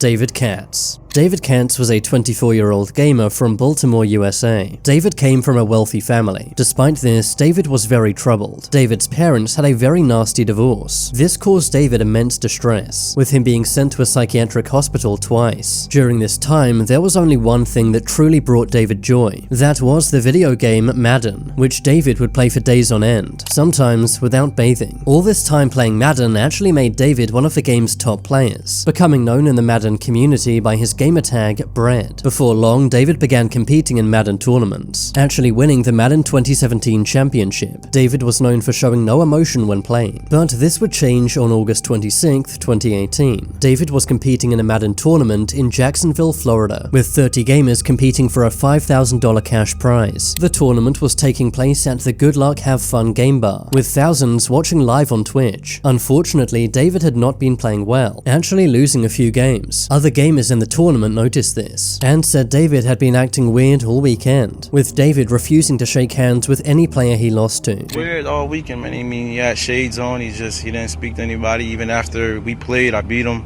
David Katz. David Katz was a 24-year-old gamer from Baltimore, USA. David came from a wealthy family. Despite this, David was very troubled. David's parents had a very nasty divorce. This caused David immense distress, with him being sent to a psychiatric hospital twice. During this time, there was only one thing that truly brought David joy. That was the video game Madden, which David would play for days on end, sometimes without bathing. All this time playing Madden actually made David one of the game's top players, becoming known in the Madden community by his gamertag Bread. Before long, David began competing in Madden tournaments, actually winning the Madden 2017 championship. David was known for showing no emotion when playing, but this would change on August 26, 2018. David was competing in a Madden tournament in Jacksonville, Florida, with 30 gamers competing for a $5,000 cash prize. The tournament was taking place at the Good Luck Have Fun game bar, with thousands watching live on Twitch. Unfortunately, David had not been playing well, actually losing a few games. Other gamers in the tournament noticed this, and said David had been acting weird all weekend, with David refusing to shake hands with any player he lost to. Weird all weekend, man. I mean, he had shades on, he didn't speak to anybody. Even after we played, I beat him.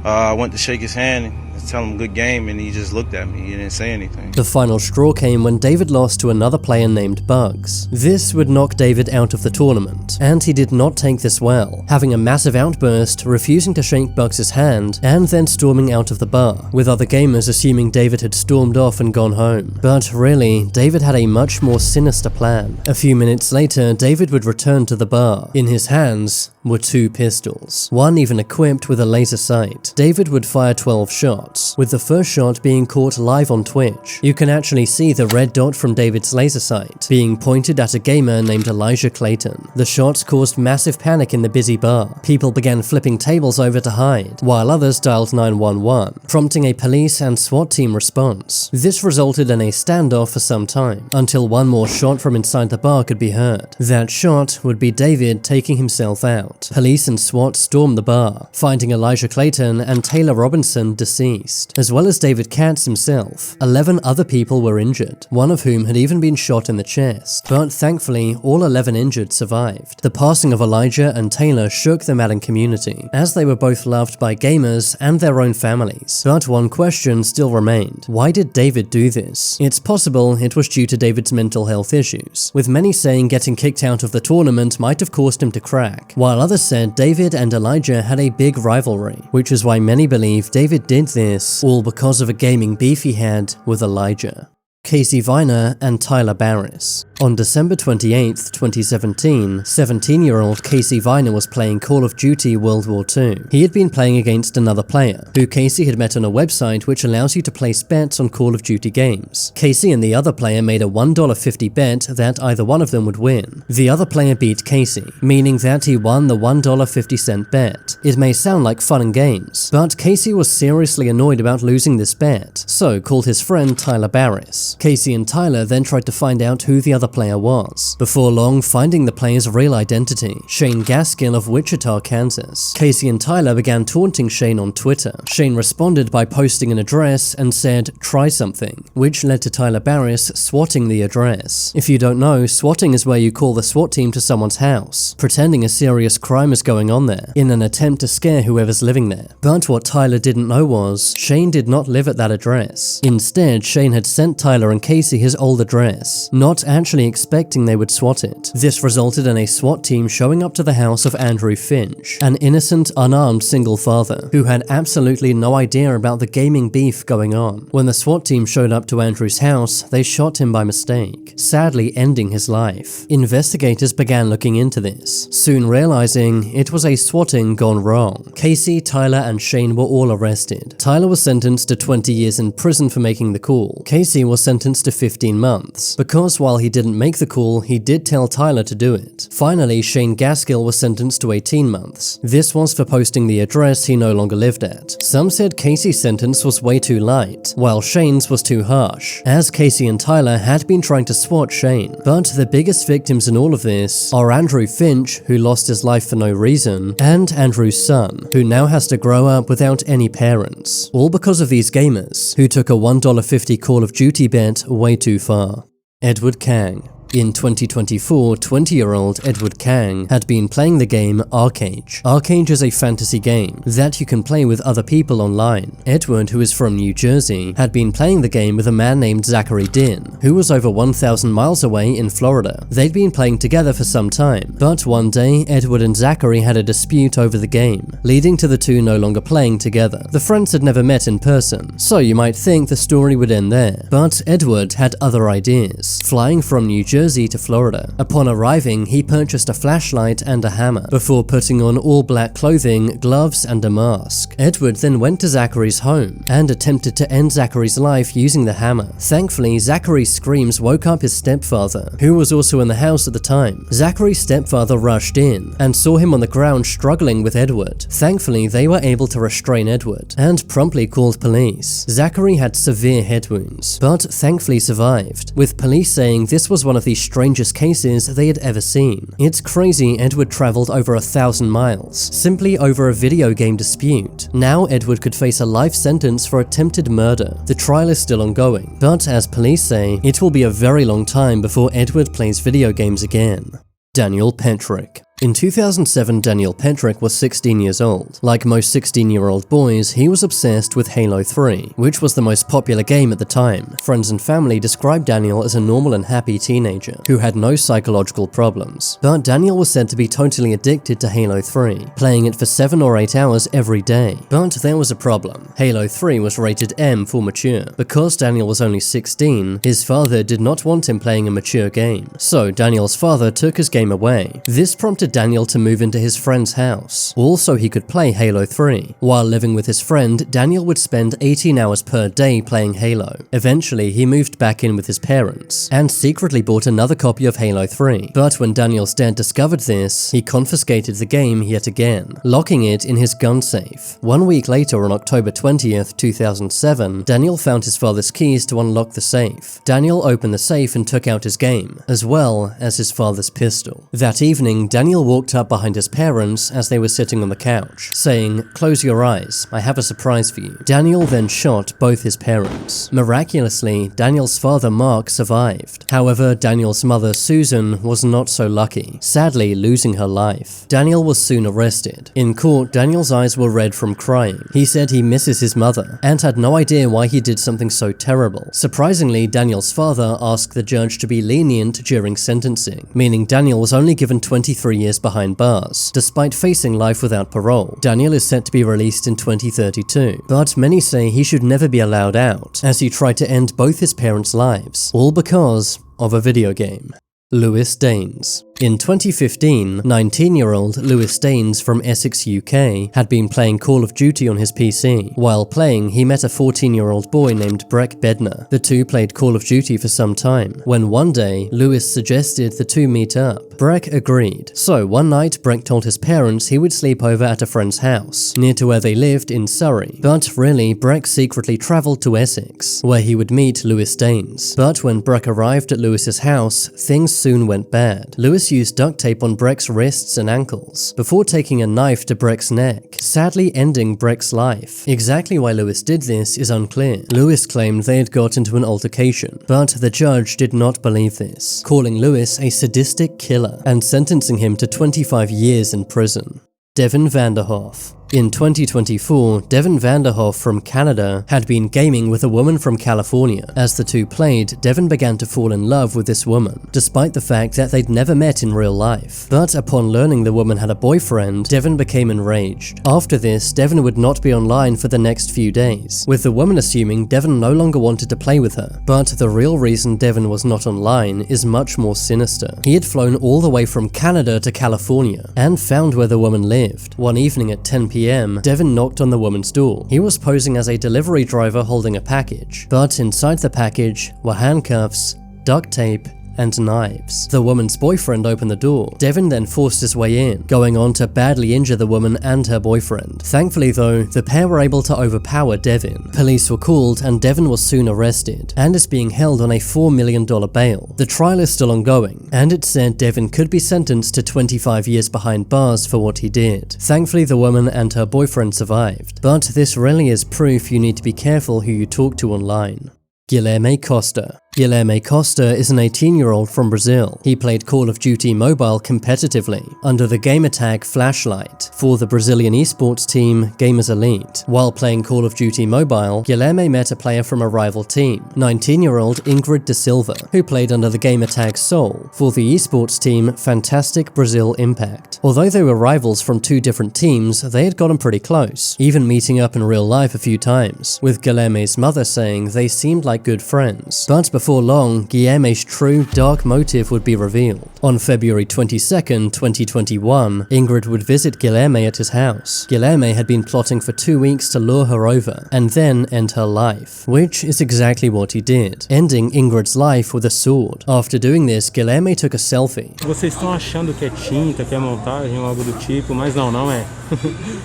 I went to shake his hand and tell him good game, and he just looked at me. He didn't say anything. The final straw came when David lost to another player named Bugs. This would knock David out of the tournament, and he did not take this well, having a massive outburst, refusing to shake Bugs' hand, and then storming out of the bar, with other gamers assuming David had stormed off and gone home. But really, David had a much more sinister plan. A few minutes later, David would return to the bar. In his hands were 2 pistols, one even equipped with a laser sight. David would fire 12 shots, with the first shot being caught live on Twitch. You can actually see the red dot from David's laser sight being pointed at a gamer named Elijah Clayton. The shots caused massive panic in the busy bar. People began flipping tables over to hide, while others dialed 911, prompting a police and SWAT team response. This resulted in a standoff for some time, until one more shot from inside the bar could be heard. That shot would be David taking himself out. Police and SWAT stormed the bar, finding Elijah Clayton and Taylor Robinson deceased, as well as David Katz himself. 11 other people were injured, one of whom had even been shot in the chest, but thankfully all 11 injured survived. The passing of Elijah and Taylor shook the Madden community, as they were both loved by gamers and their own families. But one question still remained: why did David do this? It's possible it was due to David's mental health issues, with many saying getting kicked out of the tournament might have caused him to crack, while others said David and Elijah had a big rivalry, which is why many believe David did this all because of a gaming beef he had with Elijah. Casey Viner and Tyler Barris. On December 28, 2017, 17-year-old Casey Viner was playing Call of Duty World War II. He had been playing against another player, who Casey had met on a website which allows you to place bets on Call of Duty games. Casey and the other player made a $1.50 bet that either one of them would win. The other player beat Casey, meaning that he won the $1.50 bet. It may sound like fun and games, but Casey was seriously annoyed about losing this bet, so called his friend Tyler Barris. Casey and Tyler then tried to find out who the other player was, before long finding the player's real identity, Shane Gaskill of Wichita, Kansas. Casey and Tyler began taunting Shane on Twitter. Shane responded by posting an address and said, "Try something," which led to Tyler Barris swatting the address. If you don't know, swatting is where you call the SWAT team to someone's house, pretending a serious crime is going on there, in an attempt to scare whoever's living there. But what Tyler didn't know was, Shane did not live at that address. Instead, Shane had sent Tyler and Casey his old address, not actually expecting they would SWAT it. This resulted in a SWAT team showing up to the house of Andrew Finch, an innocent, unarmed single father who had absolutely no idea about the gaming beef going on. When the SWAT team showed up to Andrew's house, they shot him by mistake, sadly ending his life. Investigators began looking into this, soon realizing it was a swatting gone wrong. Casey, Tyler, and Shane were all arrested. Tyler was sentenced to 20 years in prison for making the call. Casey was sentenced to 15 months, because while he didn't make the call, he did tell Tyler to do it. Finally, Shane Gaskill was sentenced to 18 months. This was for posting the address he no longer lived at. Some said Casey's sentence was way too light, while Shane's was too harsh, as Casey and Tyler had been trying to swat Shane. But the biggest victims in all of this are Andrew Finch, who lost his life for no reason, and Andrew's son, who now has to grow up without any parents. All because of these gamers, who took a $1.50 Call of Duty bet way too far. Edward Kang. In 2024, 20-year-old Edward Kang had been playing the game ArcheAge. ArcheAge is a fantasy game that you can play with other people online. Edward, who is from New Jersey, had been playing the game with a man named Zachary Din, who was over 1,000 miles away in Florida. They'd been playing together for some time, but one day Edward and Zachary had a dispute over the game, leading to the two no longer playing together. The friends had never met in person, so you might think the story would end there. But Edward had other ideas, flying from New Jersey to Florida. Upon arriving, he purchased a flashlight and a hammer, before putting on all black clothing, gloves, and a mask. Edward then went to Zachary's home and attempted to end Zachary's life using the hammer. Thankfully, Zachary's screams woke up his stepfather, who was also in the house at the time. Zachary's stepfather rushed in and saw him on the ground struggling with Edward. Thankfully, they were able to restrain Edward and promptly called police. Zachary had severe head wounds, but thankfully survived, with police saying this was one of the strangest cases they had ever seen. It's crazy Edward traveled over 1,000 miles, simply over a video game dispute. Now Edward could face a life sentence for attempted murder. The trial is still ongoing, but as police say, it will be a very long time before Edward plays video games again. Daniel Petrick. In 2007, Daniel Petrick was 16 years old. Like most 16-year-old boys, he was obsessed with Halo 3, which was the most popular game at the time. Friends and family described Daniel as a normal and happy teenager who had no psychological problems. But Daniel was said to be totally addicted to Halo 3, playing it for 7 or 8 hours every day. But there was a problem. Halo 3 was rated M for mature. Because Daniel was only 16, his father did not want him playing a mature game. So Daniel's father took his game away. This prompted Daniel to move into his friend's house, also he could play Halo 3. While living with his friend, Daniel would spend 18 hours per day playing Halo. Eventually, he moved back in with his parents, and secretly bought another copy of Halo 3. But when Daniel's dad discovered this, he confiscated the game yet again, locking it in his gun safe. 1 week later, on October 20th, 2007, Daniel found his father's keys to unlock the safe. Daniel opened the safe and took out his game, as well as his father's pistol. That evening, Daniel walked up behind his parents as they were sitting on the couch, saying, "Close your eyes, I have a surprise for you." Daniel then shot both his parents. Miraculously, Daniel's father Mark survived. However, Daniel's mother Susan was not so lucky, sadly losing her life. Daniel was soon arrested. In court, Daniel's eyes were red from crying. He said he misses his mother and had no idea why he did something so terrible. Surprisingly, Daniel's father asked the judge to be lenient during sentencing, meaning Daniel was only given 23 years behind bars, despite facing life without parole. Daniel is set to be released in 2032, but many say he should never be allowed out, as he tried to end both his parents' lives, all because of a video game. Lewis Daines. In 2015, 19-year-old Lewis Daines from Essex, UK, had been playing Call of Duty on his PC. While playing, he met a 14-year-old boy named Breck Bednar. The two played Call of Duty for some time, when one day, Lewis suggested the two meet up. Breck agreed. So one night, Breck told his parents he would sleep over at a friend's house, near to where they lived in Surrey. But really, Breck secretly travelled to Essex, where he would meet Lewis Daines. But when Breck arrived at Lewis's house, things soon went bad. Lewis used duct tape on Breck's wrists and ankles, before taking a knife to Breck's neck, sadly ending Breck's life. Exactly why Lewis did this is unclear. Lewis claimed they had got into an altercation, but the judge did not believe this, calling Lewis a sadistic killer and sentencing him to 25 years in prison. Devin Vanderhoff. In 2024, Devin Vanderhoff from Canada had been gaming with a woman from California. As the two played, Devin began to fall in love with this woman, despite the fact that they'd never met in real life. But upon learning the woman had a boyfriend, Devin became enraged. After this, Devin would not be online for the next few days, with the woman assuming Devin no longer wanted to play with her. But the real reason Devin was not online is much more sinister. He had flown all the way from Canada to California and found where the woman lived. One evening at 10 p.m, Devin knocked on the woman's door. He was posing as a delivery driver holding a package, but inside the package were handcuffs, duct tape, and knives. The woman's boyfriend opened the door. Devin then forced his way in, going on to badly injure the woman and her boyfriend. Thankfully though, the pair were able to overpower Devin. Police were called and Devin was soon arrested, and is being held on a $4 million bail. The trial is still ongoing, and it's said Devin could be sentenced to 25 years behind bars for what he did. Thankfully the woman and her boyfriend survived, but this really is proof you need to be careful who you talk to online. Guilherme Costa. Guilherme Costa is an 18-year-old from Brazil. He played Call of Duty Mobile competitively under the gamertag Flashlight for the Brazilian esports team Gamers Elite. While playing Call of Duty Mobile, Guilherme met a player from a rival team, 19-year-old Ingrid da Silva, who played under the gamertag Soul for the esports team Fantastic Brazil Impact. Although they were rivals from two different teams, they had gotten pretty close, even meeting up in real life a few times, with Guilherme's mother saying they seemed like good friends. But before long, Guilherme's true dark motive would be revealed. On February 22nd, 2021, Ingrid would visit Guilherme at his house. Guilherme had been plotting for 2 weeks to lure her over and then end her life, which is exactly what he did, ending Ingrid's life with a sword. After doing this, Guilherme took a selfie. Vocês estão achando que é tinta, que é montagem ou algo do tipo, mas não é.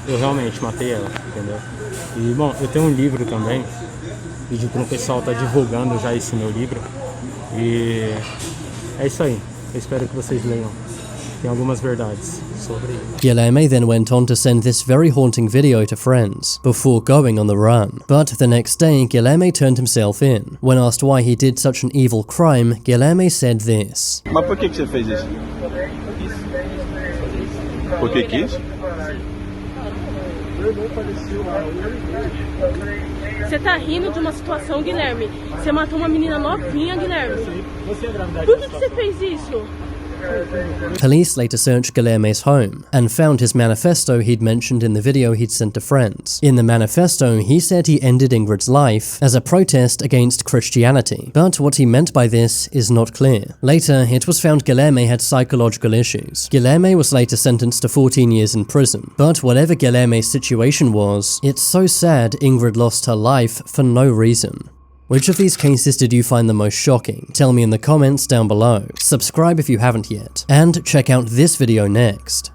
Eu realmente matei ela, entendeu? E bom, eu tenho um livro também. Pedi para o pessoal tá divulgando já esse meu livro. E é isso aí. Eu espero que vocês leiam. Tem algumas verdades sobre isso. Guilherme then went on to send this very haunting video to friends before going on the run. But the next day, Guilherme turned himself in. When asked why he did such an evil crime, Guilherme said this. Mas por que você fez isso? Porque quis? Você tá rindo de uma situação, Guilherme. Você matou uma menina novinha, Guilherme. Por que você fez isso? Police later searched Guilherme's home and found his manifesto he'd mentioned in the video he'd sent to friends. In the manifesto, he said he ended Ingrid's life as a protest against Christianity, but what he meant by this is not clear. Later, it was found Guilherme had psychological issues. Guilherme was later sentenced to 14 years in prison, but whatever Guilherme's situation was, it's so sad Ingrid lost her life for no reason. Which of these cases did you find the most shocking? Tell me in the comments down below. Subscribe if you haven't yet, and check out this video next.